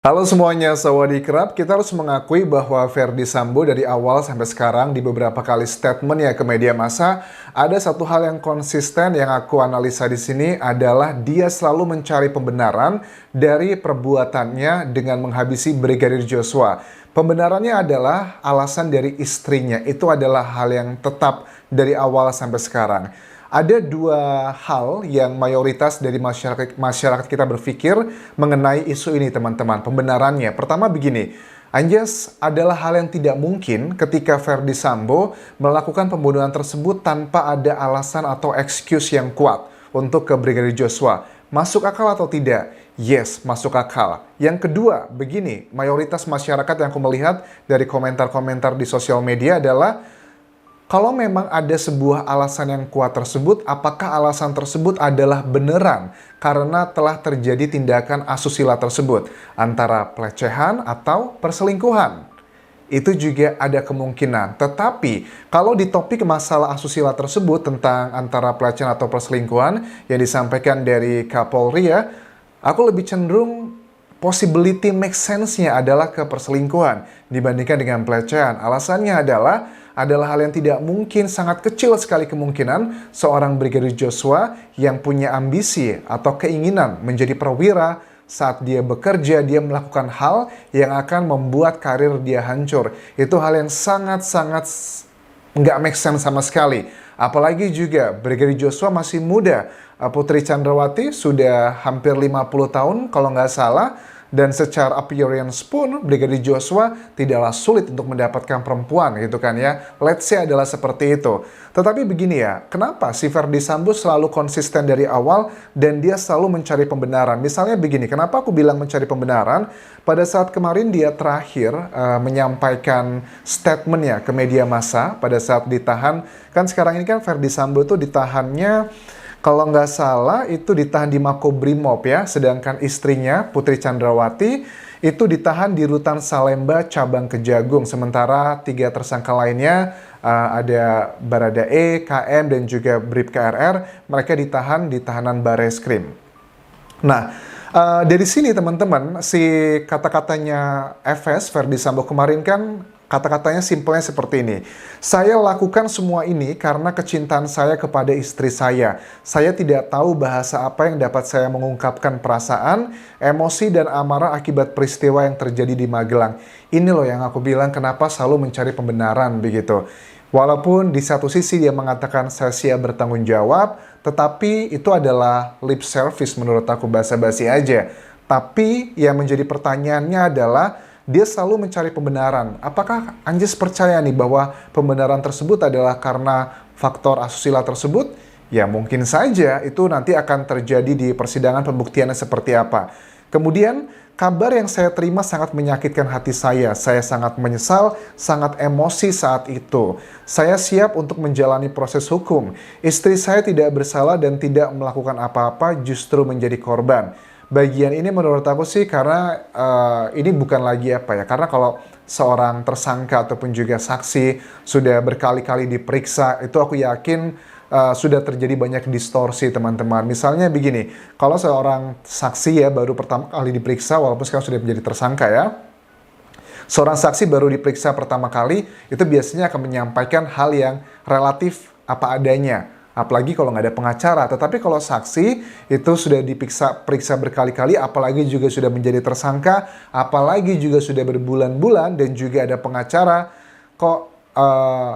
Halo semuanya, sawadee-krap. Kita harus mengakui bahwa Ferdy Sambo dari awal sampai sekarang di beberapa kali statement ya ke media massa, ada satu hal yang konsisten yang aku analisa di sini adalah dia selalu mencari pembenaran dari perbuatannya dengan menghabisi Brigadir Joshua. Pembenarannya adalah alasan dari istrinya. Itu adalah hal yang tetap dari awal sampai sekarang. Ada dua hal yang mayoritas dari masyarakat kita berpikir mengenai isu ini, teman-teman. Pembenarannya, pertama begini, Anjas adalah hal yang tidak mungkin ketika Ferdy Sambo melakukan pembunuhan tersebut tanpa ada alasan atau excuse yang kuat untuk ke Brigadir Joshua. Masuk akal atau tidak? Yes, masuk akal. Yang kedua, begini, mayoritas masyarakat yang aku melihat dari komentar-komentar di sosial media adalah kalau memang ada sebuah alasan yang kuat tersebut, apakah alasan tersebut adalah beneran karena telah terjadi tindakan asusila tersebut antara pelecehan atau perselingkuhan? Itu juga ada kemungkinan. Tetapi kalau di topik masalah asusila tersebut tentang antara pelecehan atau perselingkuhan yang disampaikan dari Kapolri ya, aku lebih cenderung possibility make sense-nya adalah ke perselingkuhan dibandingkan dengan pelecehan. Alasannya adalah hal yang tidak mungkin, sangat kecil sekali kemungkinan seorang Brigadir Joshua yang punya ambisi atau keinginan menjadi perwira saat dia bekerja, dia melakukan hal yang akan membuat karir dia hancur. Itu hal yang sangat-sangat nggak make sense sama sekali. Apalagi juga Brigadir Joshua masih muda. Putri Chandrawati sudah hampir 50 tahun kalau nggak salah. Dan secara appearance pun Brigadir Joshua tidaklah sulit untuk mendapatkan perempuan gitu kan ya. Let's say adalah seperti itu. Tetapi begini ya, kenapa si Ferdy Sambo selalu konsisten dari awal dan dia selalu mencari pembenaran? Misalnya begini, kenapa aku bilang mencari pembenaran? Pada saat kemarin dia terakhir menyampaikan statementnya ke media massa pada saat ditahan. Kan sekarang ini kan Ferdy Sambo tuh ditahannya kalau nggak salah itu ditahan di Makobrimob ya, sedangkan istrinya Putri Chandrawati itu ditahan di Rutan Salemba cabang Kejagung. Sementara 3 tersangka lainnya ada Baradae, KM dan juga Bribka RR, mereka ditahan di tahanan Bareskrim. Nah, dari sini teman-teman, si kata-katanya FS, Ferdy Sambo kemarin kan kata-katanya simpelnya seperti ini. Saya lakukan semua ini karena kecintaan saya kepada istri saya. Saya tidak tahu bahasa apa yang dapat saya mengungkapkan perasaan, emosi, dan amarah akibat peristiwa yang terjadi di Magelang. Ini loh yang aku bilang kenapa selalu mencari pembenaran begitu. Walaupun di satu sisi dia mengatakan saya siap bertanggung jawab, tetapi itu adalah lip service menurut aku, basa-basi aja. Tapi yang menjadi pertanyaannya adalah dia selalu mencari pembenaran. Apakah Anjas percaya nih bahwa pembenaran tersebut adalah karena faktor asusila tersebut? Ya mungkin saja itu nanti akan terjadi di persidangan pembuktiannya seperti apa. Kemudian kabar yang saya terima sangat menyakitkan hati saya. Saya sangat menyesal, sangat emosi saat itu. Saya siap untuk menjalani proses hukum. Istri saya tidak bersalah dan tidak melakukan apa-apa, justru menjadi korban. Bagian ini menurut aku sih karena ini bukan lagi apa ya, karena kalau seorang tersangka ataupun juga saksi sudah berkali-kali diperiksa, itu aku yakin sudah terjadi banyak distorsi teman-teman. Misalnya begini, kalau seorang saksi ya baru pertama kali diperiksa, walaupun sekarang sudah menjadi tersangka ya, seorang saksi baru diperiksa pertama kali, itu biasanya akan menyampaikan hal yang relatif apa adanya. Apalagi kalau nggak ada pengacara. Tetapi kalau saksi itu sudah diperiksa berkali-kali, apalagi juga sudah menjadi tersangka, apalagi juga sudah berbulan-bulan dan juga ada pengacara, kok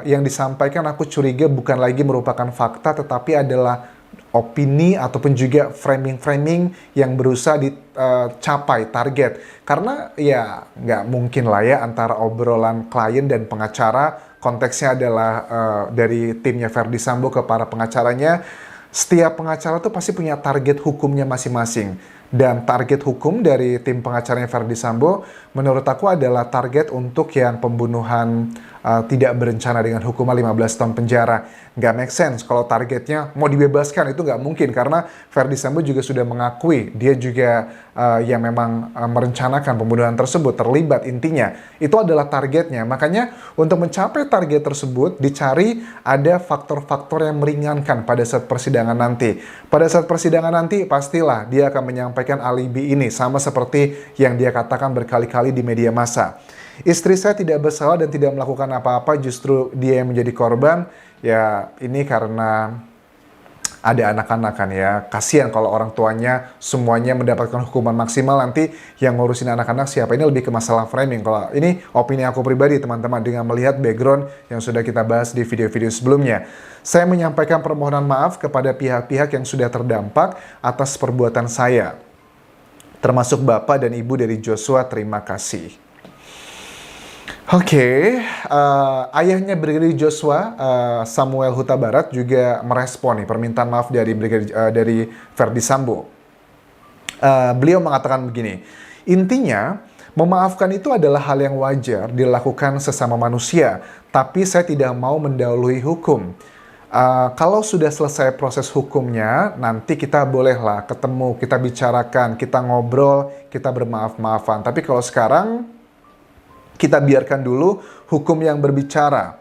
yang disampaikan aku curiga bukan lagi merupakan fakta, tetapi adalah opini ataupun juga framing-framing yang berusaha dicapai target. Karena ya nggak mungkin lah ya antara obrolan klien dan pengacara, konteksnya adalah dari timnya Ferdy Sambo ke para pengacaranya. Setiap pengacara tuh pasti punya target hukumnya masing-masing. Dan target hukum dari tim pengacaranya Ferdy Sambo menurut aku adalah target untuk yang pembunuhan tidak berencana dengan hukuman 15 tahun penjara. Nggak make sense kalau targetnya mau dibebaskan, itu nggak mungkin. Karena Ferdy Sambo juga sudah mengakui dia juga yang memang merencanakan pembunuhan tersebut, terlibat intinya. Itu adalah targetnya. Makanya untuk mencapai target tersebut dicari ada faktor-faktor yang meringankan pada saat persidangan nanti. Pada saat persidangan nanti pastilah dia akan menyampaikan menyampaikan alibi ini, sama seperti yang dia katakan berkali-kali di media massa. Istri saya tidak bersalah dan tidak melakukan apa-apa, justru dia yang menjadi korban. Ya, ini karena ada anak-anak kan ya. Kasihan kalau orang tuanya semuanya mendapatkan hukuman maksimal, nanti yang ngurusin anak-anak siapa? Ini lebih ke masalah framing. Kalau ini opini aku pribadi teman-teman, dengan melihat background yang sudah kita bahas di video-video sebelumnya. Saya menyampaikan permohonan maaf kepada pihak-pihak yang sudah terdampak atas perbuatan saya, termasuk bapak dan ibu dari Joshua. Terima kasih. Oke, ayahnya Brigadir Joshua, Samuel Huta Barat, juga merespon nih permintaan maaf dari Ferdy Sambo. Beliau mengatakan begini, intinya memaafkan itu adalah hal yang wajar dilakukan sesama manusia, tapi saya tidak mau mendahului hukum. Kalau sudah selesai proses hukumnya, nanti kita bolehlah ketemu, kita bicarakan, kita ngobrol, kita bermaaf-maafan. Tapi kalau sekarang, kita biarkan dulu hukum yang berbicara.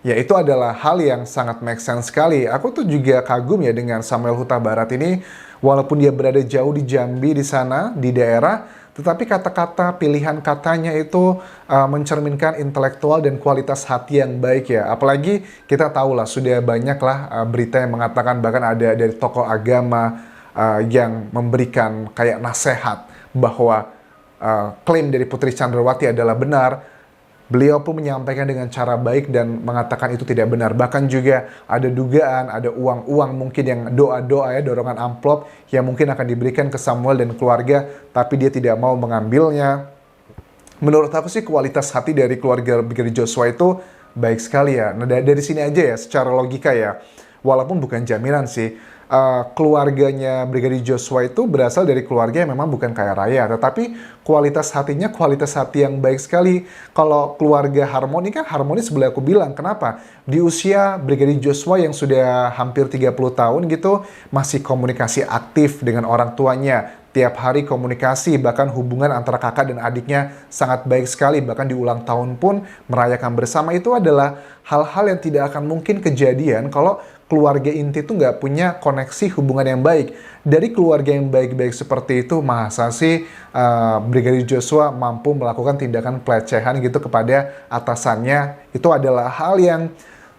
Ya, itu adalah hal yang sangat make sense sekali. Aku tuh juga kagum ya dengan Samuel Huta Barat ini. Walaupun dia berada jauh di Jambi, di sana, di daerah, tetapi kata-kata, pilihan katanya itu mencerminkan intelektual dan kualitas hati yang baik ya. Apalagi kita tahu lah, sudah banyaklah berita yang mengatakan, bahkan ada dari tokoh agama yang memberikan kayak nasihat bahwa klaim dari Putri Chandrawati adalah benar. Beliau pun menyampaikan dengan cara baik dan mengatakan itu tidak benar. Bahkan juga ada dugaan, ada uang-uang mungkin yang doa-doa ya, dorongan amplop yang mungkin akan diberikan ke Samuel dan keluarga, tapi dia tidak mau mengambilnya. Menurut aku sih kualitas hati dari keluarga Brigadir Joshua itu baik sekali ya. Nah, dari sini aja ya, secara logika ya, walaupun bukan jaminan sih, keluarganya Brigadir Joshua itu berasal dari keluarga yang memang bukan kaya raya, tetapi kualitas hatinya kualitas hati yang baik sekali. Kalau keluarga harmoni kan harmonis, boleh aku bilang. Kenapa? Di usia Brigadir Joshua yang sudah hampir 30 tahun gitu, masih komunikasi aktif dengan orang tuanya. Tiap hari komunikasi, bahkan hubungan antara kakak dan adiknya sangat baik sekali. Bahkan di ulang tahun pun merayakan bersama. Itu adalah hal-hal yang tidak akan mungkin kejadian kalau keluarga inti itu nggak punya koneksi hubungan yang baik. Dari keluarga yang baik-baik seperti itu, masa sih Brigadir Joshua mampu melakukan tindakan pelecehan gitu kepada atasannya? Itu adalah hal yang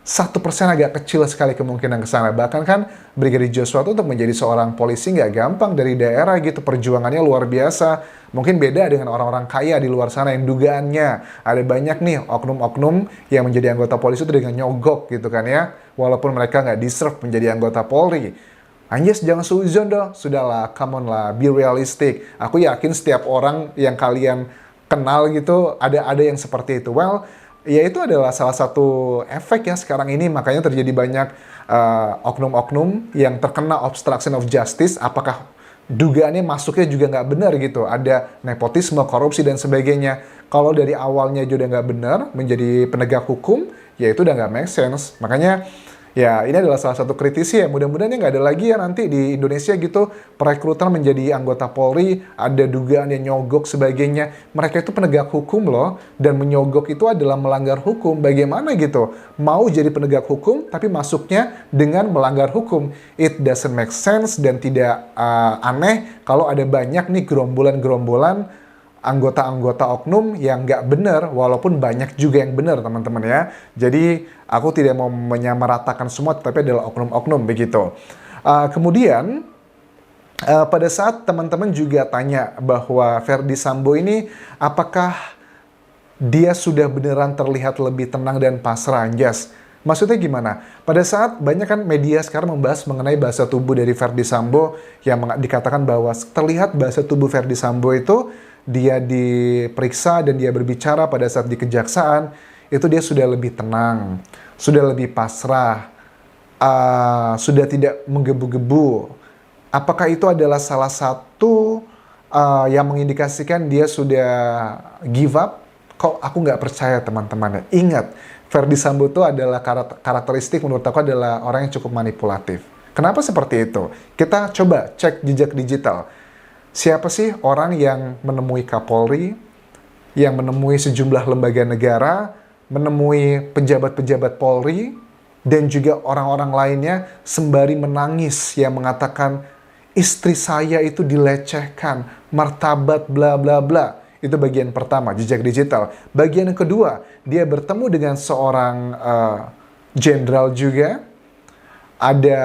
1% agak kecil sekali kemungkinan ke sana. Bahkan kan Brigadir Joshua itu untuk menjadi seorang polisi nggak gampang, dari daerah gitu, perjuangannya luar biasa. Mungkin beda dengan orang-orang kaya di luar sana yang dugaannya ada banyak nih oknum-oknum yang menjadi anggota polisi itu dengan nyogok gitu kan ya. Walaupun mereka nggak deserve menjadi anggota Polri. Anjas, jangan suzon dong. Sudahlah, come on lah, be realistic. Aku yakin setiap orang yang kalian kenal gitu, ada yang seperti itu. Well, ya itu adalah salah satu efek ya sekarang ini, makanya terjadi banyak oknum-oknum yang terkena obstruction of justice. Apakah dugaannya masuknya juga nggak benar gitu, ada nepotisme, korupsi, dan sebagainya. Kalau dari awalnya juga nggak benar menjadi penegak hukum, ya itu udah nggak make sense. Makanya ya ini adalah salah satu kritisi ya, mudah-mudahan nggak ada lagi ya nanti di Indonesia gitu, perekrutan menjadi anggota Polri, ada dugaan yang nyogok sebagainya. Mereka itu penegak hukum loh, dan menyogok itu adalah melanggar hukum. Bagaimana gitu? Mau jadi penegak hukum, tapi masuknya dengan melanggar hukum. It doesn't make sense, dan tidak aneh kalau ada banyak nih gerombolan-gerombolan anggota-anggota oknum yang nggak benar, walaupun banyak juga yang benar teman-teman ya. Jadi aku tidak mau menyamaratakan semua, tetapi adalah oknum-oknum begitu. Kemudian pada saat teman-teman juga tanya bahwa Ferdy Sambo ini apakah dia sudah beneran terlihat lebih tenang dan pasrah, Anjas? Maksudnya gimana? Pada saat banyak kan media sekarang membahas mengenai bahasa tubuh dari Ferdy Sambo yang dikatakan bahwa terlihat bahasa tubuh Ferdy Sambo itu dia diperiksa dan dia berbicara pada saat di kejaksaan, itu dia sudah lebih tenang, sudah lebih pasrah, sudah tidak menggebu-gebu. Apakah itu adalah salah satu yang mengindikasikan dia sudah give up? Kok aku nggak percaya teman-teman. Ingat, Ferdy Sambo itu adalah karakteristik menurut aku adalah orang yang cukup manipulatif. Kenapa seperti itu? Kita coba cek jejak digital. Siapa sih orang yang menemui Kapolri, yang menemui sejumlah lembaga negara, menemui pejabat-pejabat Polri, dan juga orang-orang lainnya sembari menangis yang mengatakan, istri saya itu dilecehkan, martabat bla bla bla. Itu bagian pertama, jejak digital. Bagian yang kedua, dia bertemu dengan seorang jenderal juga, ada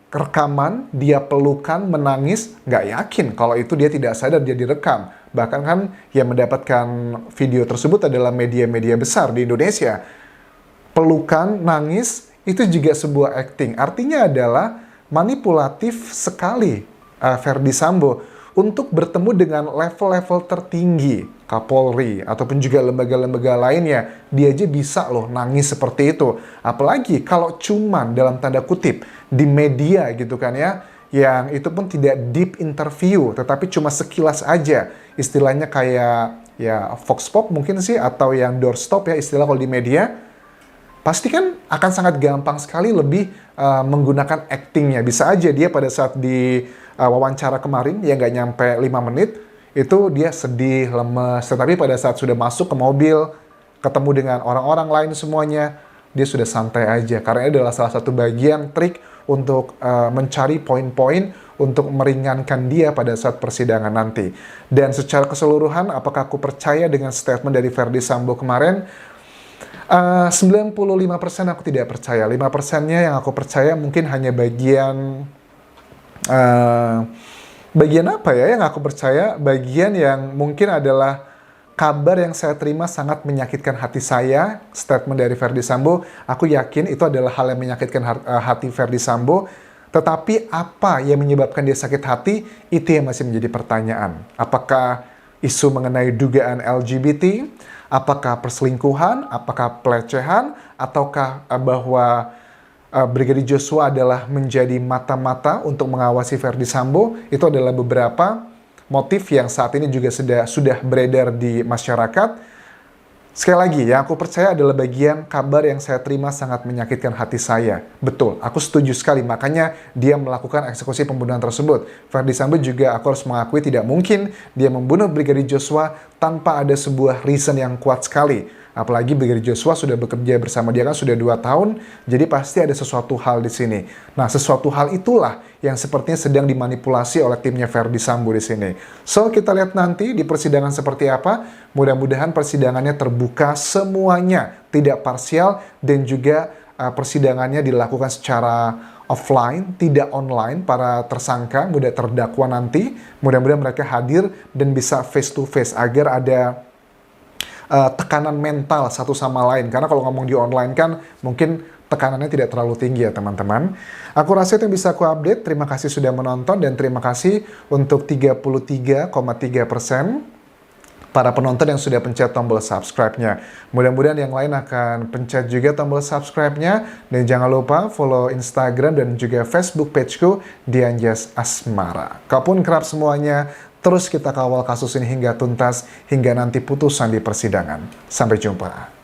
rekaman, dia pelukan, menangis, nggak yakin kalau itu dia tidak sadar dia direkam. Bahkan kan yang mendapatkan video tersebut adalah media-media besar di Indonesia. Pelukan, nangis, itu juga sebuah acting. Artinya adalah manipulatif sekali Verdi Sambo untuk bertemu dengan level-level tertinggi Kapolri ataupun juga lembaga-lembaga lainnya. Dia aja bisa loh nangis seperti itu. Apalagi kalau cuman dalam tanda kutip di media gitu kan ya, yang itu pun tidak deep interview, tetapi cuma sekilas aja. Istilahnya kayak ya Vox Pop mungkin sih, atau yang doorstop ya istilah kalau di media. Pasti kan akan sangat gampang sekali lebih menggunakan actingnya. Bisa aja dia pada saat di wawancara kemarin yang nggak nyampe 5 menit, itu dia sedih, lemes. Tetapi pada saat sudah masuk ke mobil, ketemu dengan orang-orang lain semuanya, dia sudah santai aja. Karena ini adalah salah satu bagian trik untuk mencari poin-poin untuk meringankan dia pada saat persidangan nanti. Dan secara keseluruhan, apakah aku percaya dengan statement dari Verdi Sambo kemarin? 95% aku tidak percaya. 5%-nya yang aku percaya mungkin hanya bagian apa ya yang aku percaya, bagian yang mungkin adalah kabar yang saya terima sangat menyakitkan hati saya, statement dari Verdi Sambo. Aku yakin itu adalah hal yang menyakitkan hati Verdi Sambo. Tetapi apa yang menyebabkan dia sakit hati, itu yang masih menjadi pertanyaan. Apakah isu mengenai dugaan LGBT, apakah perselingkuhan, apakah pelecehan, ataukah bahwa Brigadir Joshua adalah menjadi mata-mata untuk mengawasi Verdi Sambo. Itu adalah beberapa motif yang saat ini juga sudah beredar di masyarakat. Sekali lagi, yang aku percaya adalah bagian kabar yang saya terima sangat menyakitkan hati saya. Betul, aku setuju sekali, makanya dia melakukan eksekusi pembunuhan tersebut. Verdi Sambo juga aku harus mengakui tidak mungkin dia membunuh Brigadir Joshua tanpa ada sebuah reason yang kuat sekali. Apalagi Brigadir Joshua sudah bekerja bersama dia kan sudah 2 tahun, jadi pasti ada sesuatu hal di sini. Nah, sesuatu hal itulah yang sepertinya sedang dimanipulasi oleh timnya Verdi Sambo di sini. So, kita lihat nanti di persidangan seperti apa. Mudah-mudahan persidangannya terbuka semuanya, tidak parsial, dan juga persidangannya dilakukan secara offline, tidak online. Para tersangka, mudah terdakwa nanti, mudah-mudahan mereka hadir dan bisa face to face agar ada tekanan mental satu sama lain. Karena kalau ngomong di online kan mungkin tekanannya tidak terlalu tinggi ya teman-teman. Aku rasa itu yang bisa aku update. Terima kasih sudah menonton dan terima kasih untuk 33,3% para penonton yang sudah pencet tombol subscribe-nya. Mudah-mudahan yang lain akan pencet juga tombol subscribe-nya. Dan jangan lupa follow Instagram dan juga Facebook page-ku Dianjas Asmara. Kapun kerap semuanya, terus kita kawal kasus ini hingga tuntas, hingga nanti putusan di persidangan. Sampai jumpa.